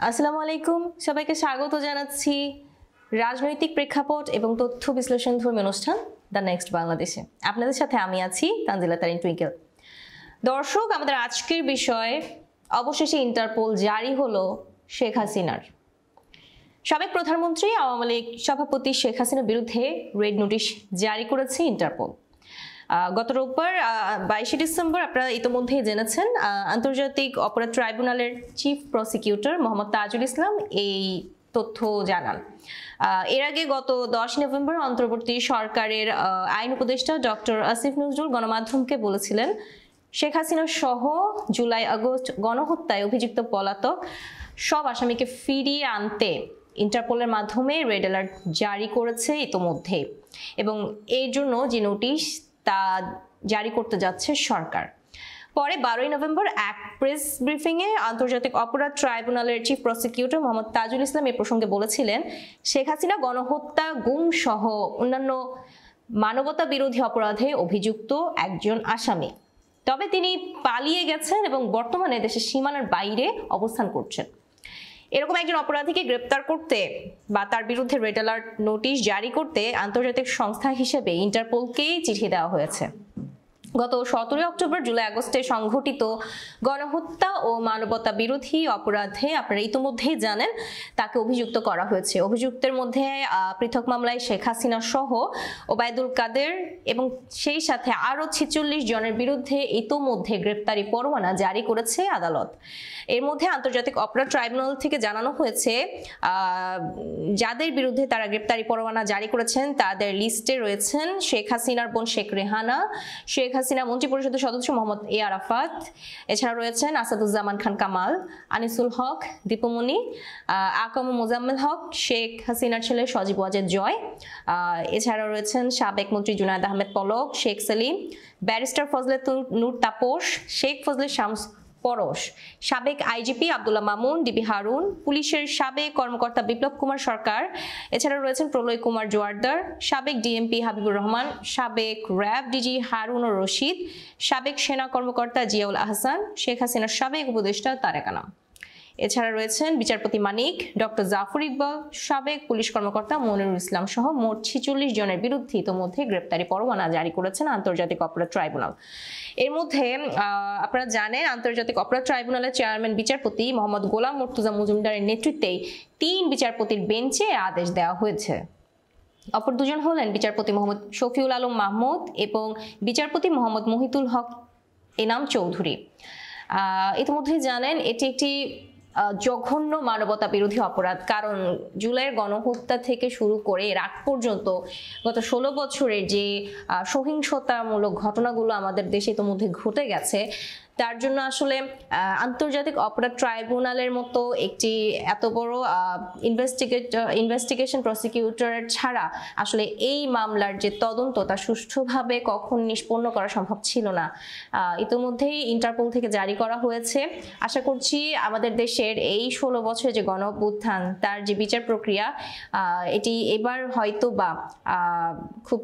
আসসালামু আলাইকুম, সবাইকে স্বাগত জানাচ্ছি রাজনৈতিক প্রেক্ষাপট এবং তথ্য বিশ্লেষণ ধর্মী অনুষ্ঠান দ্য নেক্সট বাংলাদেশে। আপনাদের সাথে আমি আছি তানজিলা তারিন টুইঙ্কেল। দর্শক, আমাদের আজকের বিষয় অবশেষে ইন্টারপোল জারি হলো শেখ হাসিনার। সাবেক প্রধানমন্ত্রী আওয়ামী লীগ সভাপতি শেখ হাসিনার বিরুদ্ধে রেড নোটিশ জারি করেছে ইন্টারপোল। গত রোববার 22 ডিসেম্বর আপনারা ইতিমধ্যেই জেনেছেন, আন্তর্জাতিক অপরাধ ট্রাইব্যুনালের চিফ প্রসিকিউটর মোহাম্মদ তাজুল ইসলাম এই তথ্য জানান। এর আগে গত 10 নভেম্বর অন্তর্বর্তী সরকারের আইন উপদেষ্টা ডক্টর আসিফ নজরুল গণমাধ্যমকে বলেছিলেন, শেখ হাসিনা সহ জুলাই আগস্ট গণহত্যায় অভিযুক্ত পলাতক সব আসামিকে ফিরিয়ে আনতে ইন্টারপোলের মাধ্যমে রেড অ্যালার্ট জারি করেছে ইতোমধ্যে, এবং এর জন্য যে নোটিশ তা জারি করতে যাচ্ছে সরকার। পরে 12 নভেম্বর এক প্রেস ব্রিফিংয়ে আন্তর্জাতিক অপরাধ ট্রাইব্যুনালের চিফ প্রসিকিউটর মোহাম্মদ তাজুল ইসলাম এ প্রসঙ্গে বলেছিলেন, শেখ হাসিনা গণহত্যা, গুম সহ অন্যান্য মানবতা বিরোধী অপরাধে অভিযুক্ত একজন আসামি। তবে তিনি পালিয়ে গেছেন এবং বর্তমানে দেশের সীমানার বাইরে অবস্থান করছেন। এরকম একজন অপরাধীকে গ্রেপ্তার করতে বা তার বিরুদ্ধে রেড অ্যালার্ট নোটিশ জারি করতে আন্তর্জাতিক সংস্থা হিসেবে ইন্টারপোলকেই চিঠি দেওয়া হয়েছে। গত 17 অক্টোবর জুলাই আগস্টে সংঘটিত গণহত্যা ও মানবতা বিরোধী অপরাধে আপনারা ইতিমধ্যেই জানেন তাকে অভিযুক্ত করা হয়েছে। অভিযুক্তের মধ্যে পৃথক মামলায় শেখ হাসিনা সহ ওবায়দুল কাদের এবং সেই সাথে আরও 46 জনের বিরুদ্ধে ইতোমধ্যে গ্রেপ্তারি পরোয়ানা জারি করেছে আদালত। এর মধ্যে আন্তর্জাতিক অপরাধ ট্রাইব্যুনাল থেকে জানানো হয়েছে, যাদের বিরুদ্ধে তারা গ্রেপ্তারি পরোয়ানা জারি করেছেন তাদের লিস্টে রয়েছেন শেখ হাসিনার বোন শেখ রেহানা, শেখ হাসিনা মন্ত্রিপরিষদের সদস্য মোহাম্মদ এ আরাফাত, এছাড়া রয়েছেন আসাদুজ্জামান খান কামাল, আনিসুল হক, দীপমণি, আকাম মোজাম্মেল হক, শেখ হাসিনার ছেলে সজীব ওয়াজেদ জয়, এছাড়া রয়েছেন সাবেক মন্ত্রী জুনায়েদ আহমেদ পলক, শেখ সেলিম, ব্যারিস্টার ফজলে নূর তাপস, শেখ ফজলে শামস পরশ, সাবেক আইজিপি আব্দুল্লাহ মামুন, ডিবি হারুন, পুলিশের সাবেক কর্মকর্তা বিপ্লব কুমার সরকার, এছাড়া রয়েছেন প্রলয় কুমার জোয়ারদার, সাবেক ডিএমপি হাবিবুর রহমান, সাবেক র্যাব ডিজি হারুন ও রশিদ, সাবেক সেনা কর্মকর্তা জিয়াউল আহসান, শেখ হাসিনার সাবেক উপদেষ্টা তারেক আনাম। এছাড়া রয়েছেন বিচারপতি মানিক, ডক্টর জাফর ইকবাল, সাবেক পুলিশ কর্মকর্তা মনিরুল ইসলাম সহ মোট 46 জনের বিরুদ্ধে ইতোমধ্যে গ্রেপ্তারি পরোয়ানা জারি করেছেন আন্তর্জাতিক অপরাধ ট্রাইব্যুনাল। এর মধ্যে আপনারা জানেন, আন্তর্জাতিক অপরাধ ট্রাইব্যুনালের চেয়ারম্যান বিচারপতি মোহাম্মদ গোলাম মুর্তুজা মজুমদারের নেতৃত্বেই 3 বিচারপতির বেঞ্চে আদেশ দেওয়া হয়েছে। অপর দুজন হলেন বিচারপতি মোহাম্মদ শফিউল আলম মাহমুদ এবং বিচারপতি মোহাম্মদ মহিতুল হক এনাম চৌধুরী। ইতিমধ্যেই জানেন এটি একটি জঘন্য মানবতা বিরোধী অপরাধ, কারণ জুলাইয়ের গণহত্যা থেকে শুরু করে এর আগ পর্যন্ত গত 16 বছরের যে সহিংসতামূলক ঘটনাগুলো আমাদের দেশে ইতিমধ্যে ঘটে গেছে, তার জন্য আসলে আন্তর্জাতিক অপরাধ ট্রাইব্যুনালের মতো একটি এত বড় ইনভেস্টিগেশন প্রসিকিউটর ছাড়া আসলে এই মামলার যে তদন্ত তা সুষ্ঠুভাবে কখন নিষ্পন্ন করা সম্ভব ছিল না। ইতিমধ্যেই ইন্টারপোল থেকে জারি করা হয়েছে। আশা করছি আমাদের দেশের এই 16 বছরে যে গণঅভ্যুত্থান তার যে বিচার প্রক্রিয়া, এটি এবার হয়তো বা খুব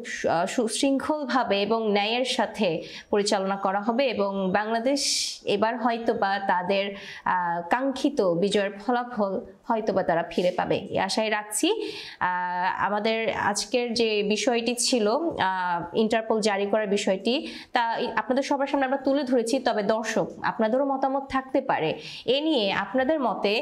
সুশৃঙ্খলভাবে এবং ন্যায়ের সাথে পরিচালনা করা হবে এবং বাংলাদেশ এবার হয়তো বা তাদের কাঙ্ক্ষিত বিজয়ের ফলাফল হয়তো বা তারা ফিরে পাবে, এই আশায় রাখছি। আমাদের আজকের যে বিষয়টি ছিল ইন্টারপোল জারি করার বিষয়টি, তা আপনাদের সবার সামনে আমরা তুলে ধরেছি। তবে দর্শক, আপনাদেরও মতামত থাকতে পারে এ নিয়ে, আপনাদের মতে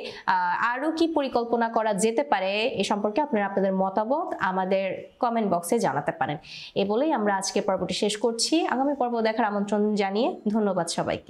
আরও কি পরিকল্পনা করা যেতে পারে এ সম্পর্কে আপনারা আপনাদের মতামত আমাদের কমেন্ট বক্সে জানাতে পারেন। এ বলেই আমরা আজকের পর্বটি শেষ করছি। আগামী পর্ব দেখার আমন্ত্রণ জানিয়ে ধন্যবাদ সবাইকে।